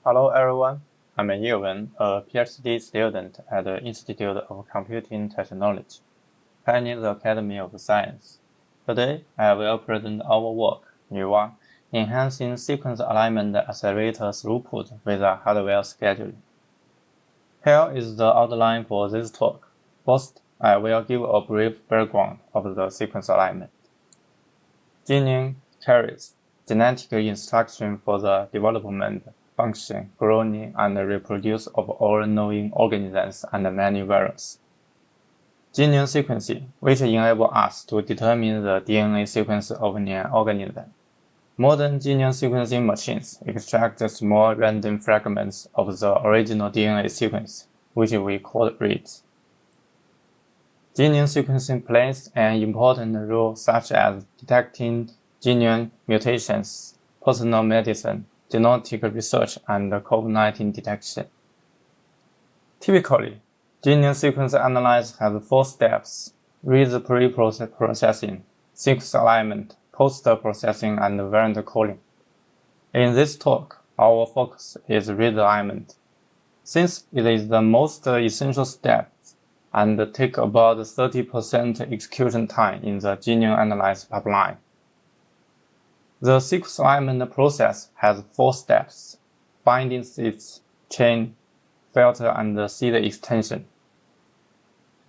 Hello everyone, I'm Yewen, a PhD student at the Institute of Computing Technology, Chinese Academy of Science. Today, I will present our work, NvWa, enhancing sequence alignment accelerator throughput with a hardware scheduling. Here is the outline for this talk. First, I will give a brief background of the sequence alignment. Gene carries genetic instruction for the development, function, growing, and reproduce of all knowing organisms and many variants. Gene sequencing, which enables us to determine the DNA sequence of an organism. Modern gene sequencing machines extract small random fragments of the original DNA sequence, which we call reads. Gene sequencing plays an important role such as detecting gene mutations, personal medicine, genetic research, and COVID-19 detection. Typically, gene sequence analysis has 4 steps: read pre-processing, sequence alignment, post-processing, and variant calling. In this talk, our focus is read alignment, since it is the most essential step and take about 30% execution time in the gene analysis pipeline. The sequence alignment process has 4 steps: binding seeds, chain, filter, and seed extension.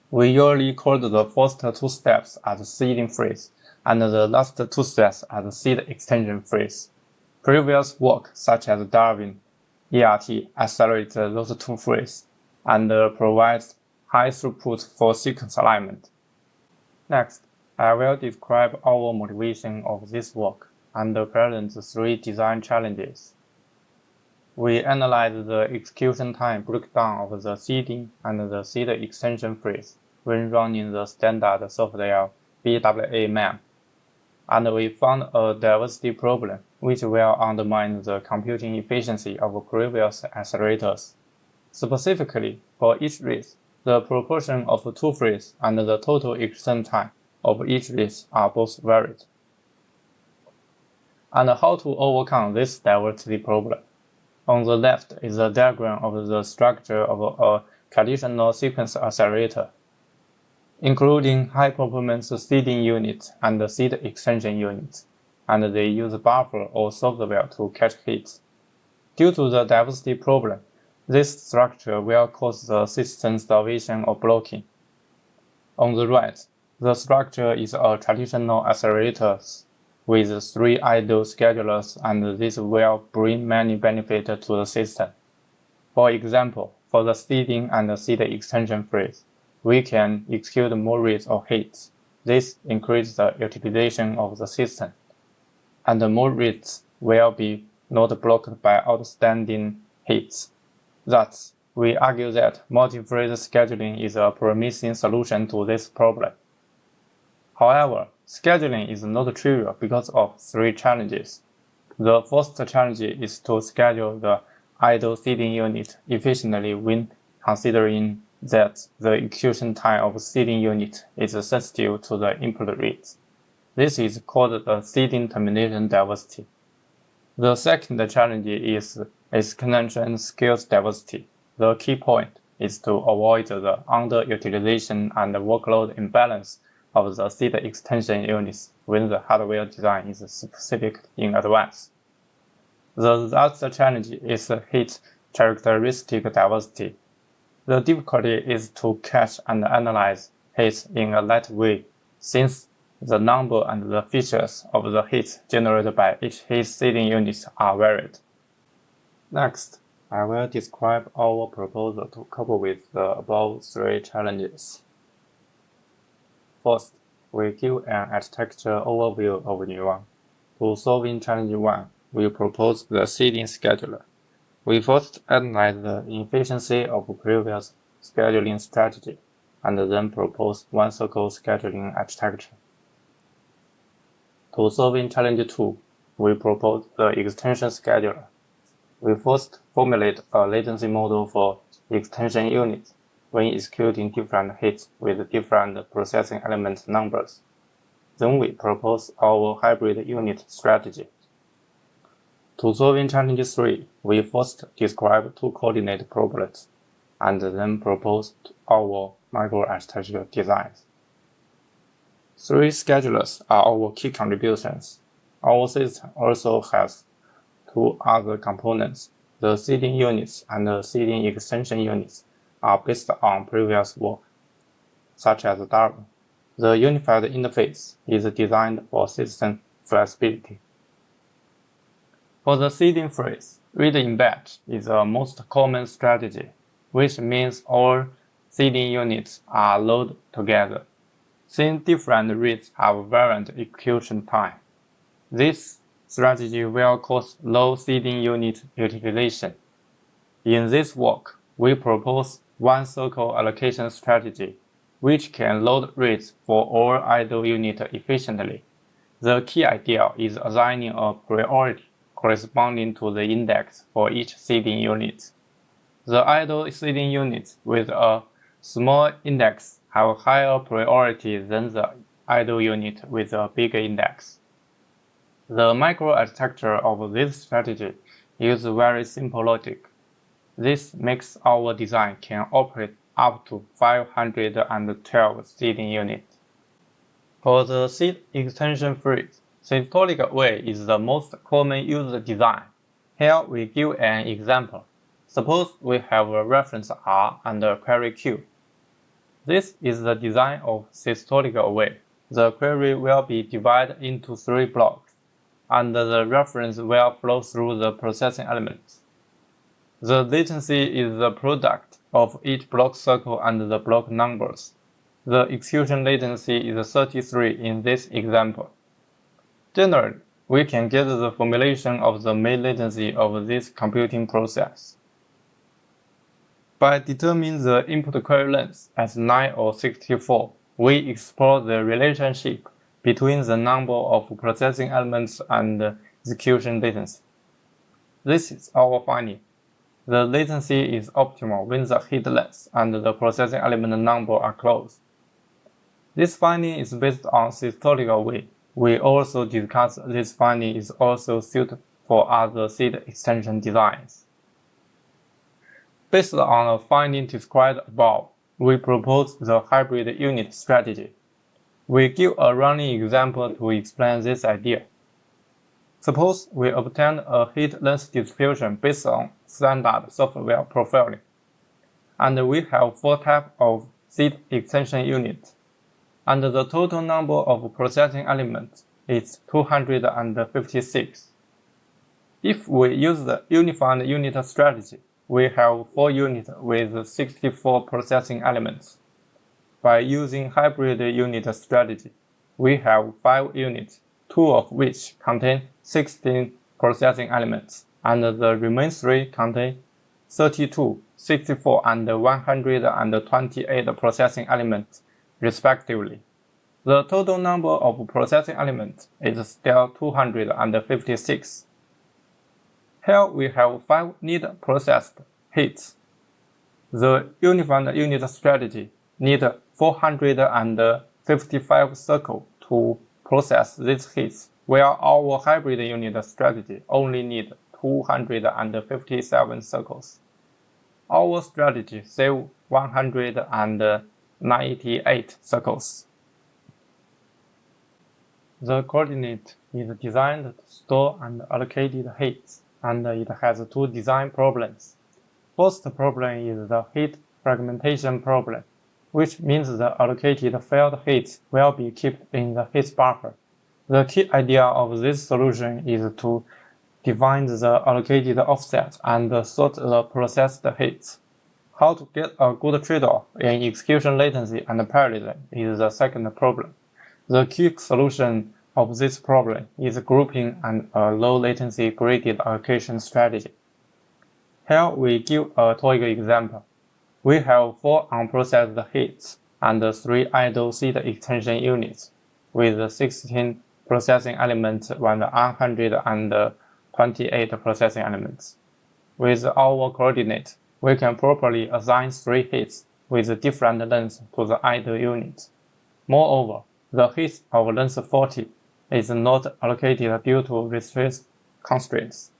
We usually call the first 2 steps as seeding phase and the last 2 steps as seed extension phase. Previous work such as Darwin, ERT accelerate those 2 phases and provides high throughput for sequence alignment. Next, I will describe our motivation of this work and present 3 design challenges. We analyze the execution time breakdown of the seeding and the seed extension phase when running the standard software BWA MAM, and we found a diversity problem which will undermine the computing efficiency of previous accelerators. Specifically, for each race, the proportion of 2 phases and the total execution time of each race are both varied. And how to overcome this diversity problem? On the left is a diagram of the structure of a traditional sequence accelerator, including high-performance seeding unit and seed extension unit, and they use buffer or software to catch hits. Due to the diversity problem, this structure will cause the system starvation or blocking. On the right, the structure is a traditional accelerator with 3 idle schedulers, and this will bring many benefits to the system. For example, for the seeding and seed extension phase, we can execute more reads or hits. This increases the utilization of the system, and more reads will be not blocked by outstanding hits. Thus, we argue that multi-phase scheduling is a promising solution to this problem. However, scheduling is not trivial because of 3 challenges. The first challenge is to schedule the idle seeding unit efficiently when considering that the execution time of seeding unit is sensitive to the input rates. This is called the seeding termination diversity. The second challenge is execution skills diversity. The key point is to avoid the underutilization and workload imbalance of the seed extension units when the hardware design is specific in advance. The last challenge is hit characteristic diversity. The difficulty is to catch and analyze hits in a light way, since the number and the features of the hits generated by each hit seeding unit are varied. Next, I will describe our proposal to cope with the above 3 challenges. First, we give an architecture overview of NvWa. To solving challenge 1, we propose the seeding scheduler. We first analyze the efficiency of previous scheduling strategy, and then propose one-circle scheduling architecture. To solving challenge 2, we propose the extension scheduler. We first formulate a latency model for extension units when executing different hits with different processing element numbers. Then we propose our hybrid unit strategy. To solving challenge 3, we first describe two coordinate problems, and then propose our microarchitecture designs. Three schedulers are our key contributions. Our system also has two other components. The seeding units and the seeding extension units are based on previous work, such as Darwin. The unified interface is designed for system flexibility. For the seeding phase, read in batch is the most common strategy, which means all seeding units are loaded together. Since different reads have variant execution time, this strategy will cause low seeding unit utilization. In this work, we propose one circle allocation strategy, which can load reads for all idle units efficiently. The key idea is assigning a priority corresponding to the index for each seeding unit. The idle seeding units with a small index have higher priority than the idle unit with a bigger index. The microarchitecture of this strategy uses very simple logic. This makes our design can operate up to 512 seeding units. For the seed extension phase, systolic way is the most common used design. Here we give an example. Suppose we have a reference R and a query Q. This is the design of systolic array. The query will be divided into 3 blocks, and the reference will flow through the processing elements. The latency is the product of each block circle and the block numbers. The execution latency is 33 in this example. Generally, we can get the formulation of the mean latency of this computing process. By determining the input query length as 9 or 64, we explore the relationship between the number of processing elements and the execution latency. This is our finding. The latency is optimal when the head length and the processing element number are close. This finding is based on systolic way. We also discuss this finding is also suited for other seed extension designs. Based on the finding described above, we propose the hybrid unit strategy. We give a running example to explain this idea. Suppose we obtain a heat length distribution based on standard software profiling, and we have 4 types of seed extension units, and the total number of processing elements is 256. If we use the unified unit strategy, we have 4 units with 64 processing elements. By using hybrid unit strategy, we have 5 units, 2 of which contain 16 processing elements, and the remaining 3 contain 32, 64, and 128 processing elements, respectively. The total number of processing elements is still 256. Here we have 5 need processed hits. The unified unit strategy needs 455 circles to process these hits, where our hybrid unit strategy only needs 257 circles. Our strategy saves 198 circles. The coordinate is designed to store and allocate hits, and it has 2 design problems. First problem is the hit fragmentation problem, which means the allocated failed hits will be kept in the hits buffer. The key idea of this solution is to define the allocated offset and sort the processed hits. How to get a good trade-off in execution latency and parallelism is the second problem. The key solution of this problem is grouping and a low latency graded allocation strategy. Here we give a toy example. We have 4 unprocessed hits and 3 idle seed extension units with 16 processing elements and 128 processing elements. With our coordinate, we can properly assign 3 hits with different lengths to the idle units. Moreover, the hit of length 40 is not allocated due to restrict constraints.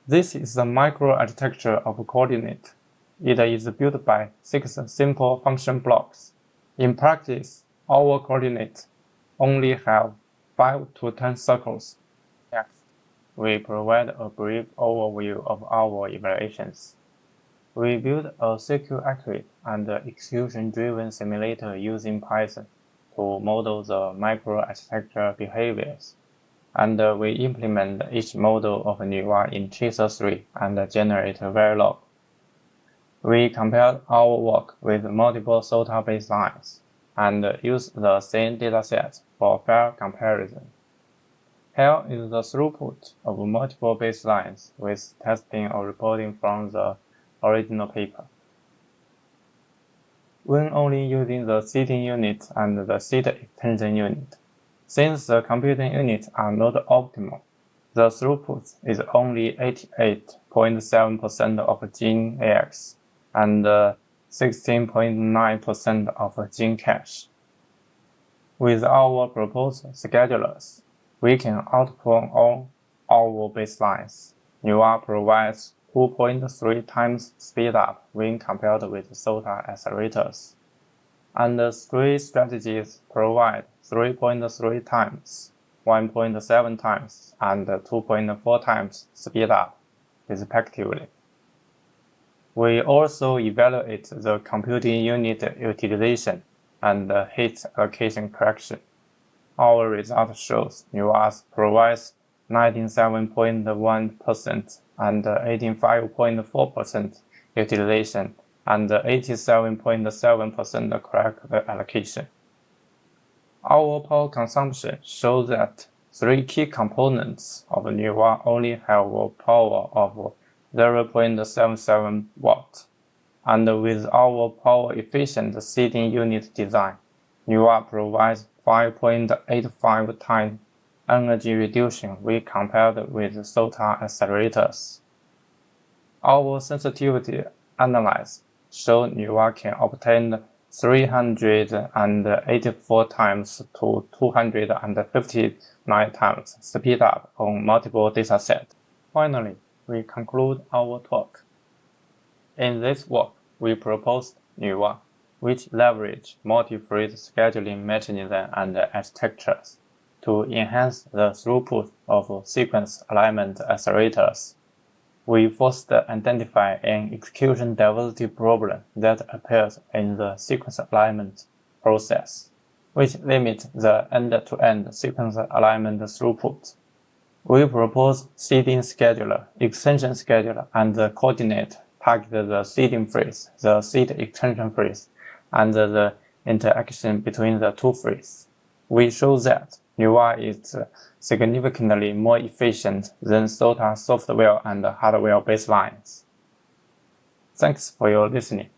This is the microarchitecture of coordinate. It is built by 6 simple function blocks. In practice, our coordinates only have 5 to 10 circles. Next, we provide a brief overview of our evaluations. We built a secure-accurate and execution-driven simulator using Python to model the microarchitecture behaviors, and we implement each model of NvWa in Tracer3 and generate Verilog. We compared our work with multiple SOTA baselines and used the same dataset for fair comparison. Here is the throughput of multiple baselines with testing or reporting from the original paper. When only using the seeding unit and the seed extension unit, since the computing units are not optimal, the throughput is only 88.7% of gene AX and 16.9% of gene cache. With our proposed schedulers, we can outperform all our baselines. NvWa provides 2.3 times speedup when compared with SOTA accelerators, and the 3 strategies provide 3.3 times, 1.7 times, and 2.4 times speedup, respectively. We also evaluate the computing unit utilization and heat allocation correction. Our result shows NvWa provides 97.1% and 85.4% utilization and 87.7% correct allocation. Our power consumption shows that 3 key components of NvWa only have a power of 0.77 watt, and with our power-efficient seeding unit design, NvWa provides 5.85 times energy reduction when compared with SOTA accelerators. Our sensitivity analysis shows NvWa can obtain 384 times to 259 times speedup on multiple datasets. Finally, we conclude our talk. In this work, we proposed NvWa, which leverage multi-phase scheduling mechanisms and architectures to enhance the throughput of sequence alignment accelerators. We first identify an execution diversity problem that appears in the sequence alignment process, which limits the end-to-end sequence alignment throughput. We propose seeding scheduler, extension scheduler, and the coordinate target the seeding phase, the seed extension phase, and the interaction between the 2 phases. We show that NvWa is significantly more efficient than SOTA software and hardware baselines. Thanks for your listening.